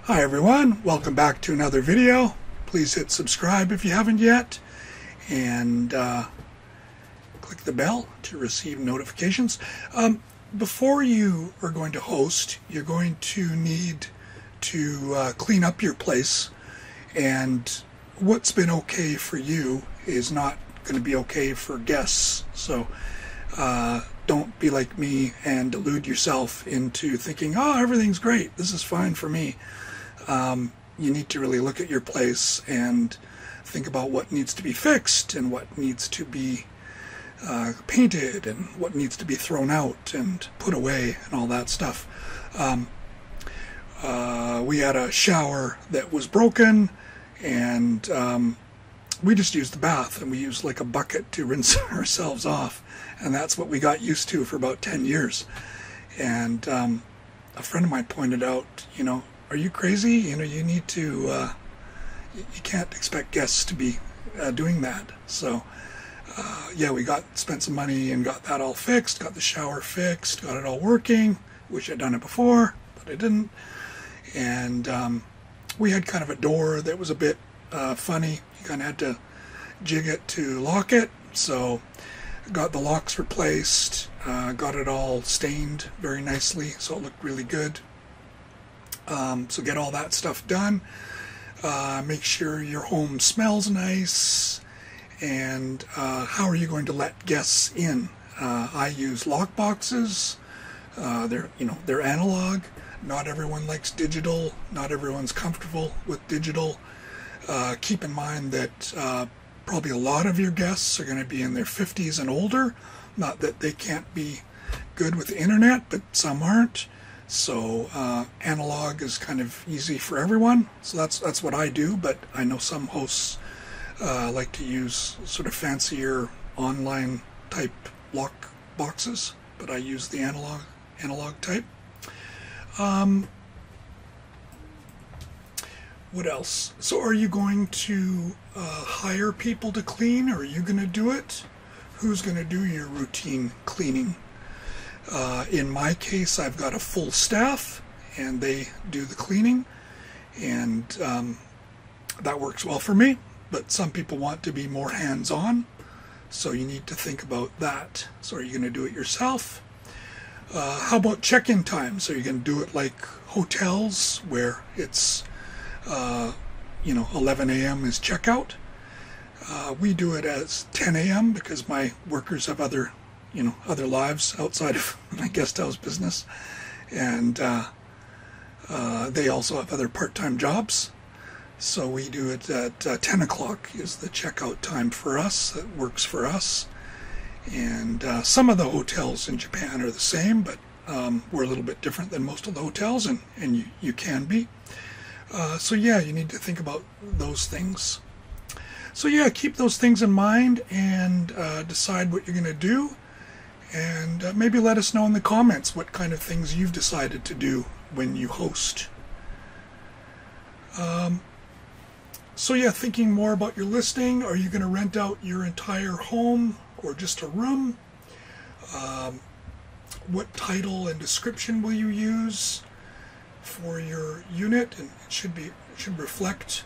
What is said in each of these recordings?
Hi everyone, welcome back to another video. Please hit subscribe if you haven't yet, and click the bell to receive notifications. Before you are going to host, you're going to need to clean up your place, and what's been okay for you is not going to be okay for guests. So don't be like me and delude yourself into thinking, oh, everything's great, this is fine for me. You need to really look at your place and think about what needs to be fixed and what needs to be painted and what needs to be thrown out and put away and all that stuff. We had a shower that was broken, and we just used the bath, and we used like a bucket to rinse ourselves off, and that's what we got used to for about 10 years. And a friend of mine pointed out, are you crazy? You need to, you can't expect guests to be doing that. So, yeah, we spent some money and got that all fixed, got the shower fixed, got it all working. Wish I'd done it before, but I didn't. And we had kind of a door that was a bit funny. You kind of had to jig it to lock it. So, got the locks replaced, got it all stained very nicely, so it looked really good. So get all that stuff done. Make sure your home smells nice. And how are you going to let guests in? I use lock boxes. They're analog. Not everyone likes digital. Not everyone's comfortable with digital. Keep in mind that probably a lot of your guests are going to be in their 50s and older. Not that they can't be good with the internet, but some aren't. So analog is kind of easy for everyone. So that's what I do, but I know some hosts like to use sort of fancier online type lock boxes, but I use the analog type. What else? So are you going to hire people to clean, or are you going to do it? Who's going to do your routine cleaning? In my case, I've got a full staff, and they do the cleaning, and that works well for me. But some people want to be more hands-on, so you need to think about that. So are you going to do it yourself? How about check-in times? Are you going to do it like hotels, where it's 11 a.m. is checkout? We do it as 10 a.m. because my workers have other lives outside of my guest house business, and they also have other part-time jobs. So we do it at 10 o'clock is the checkout time for us. That works for us. And some of the hotels in Japan are the same, but we're a little bit different than most of the hotels, and you can be. So yeah, you need to think about those things. So yeah, keep those things in mind and decide what you're going to do. And maybe let us know in the comments what kind of things you've decided to do when you host. So yeah, thinking more about your listing. Are you going to rent out your entire home or just a room? What title and description will you use for your unit? And it should reflect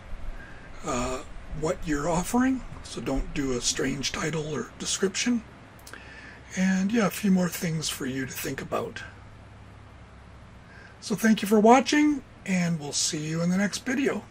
what you're offering. So don't do a strange title or description. And yeah, a few more things for you to think about. So thank you for watching, and we'll see you in the next video.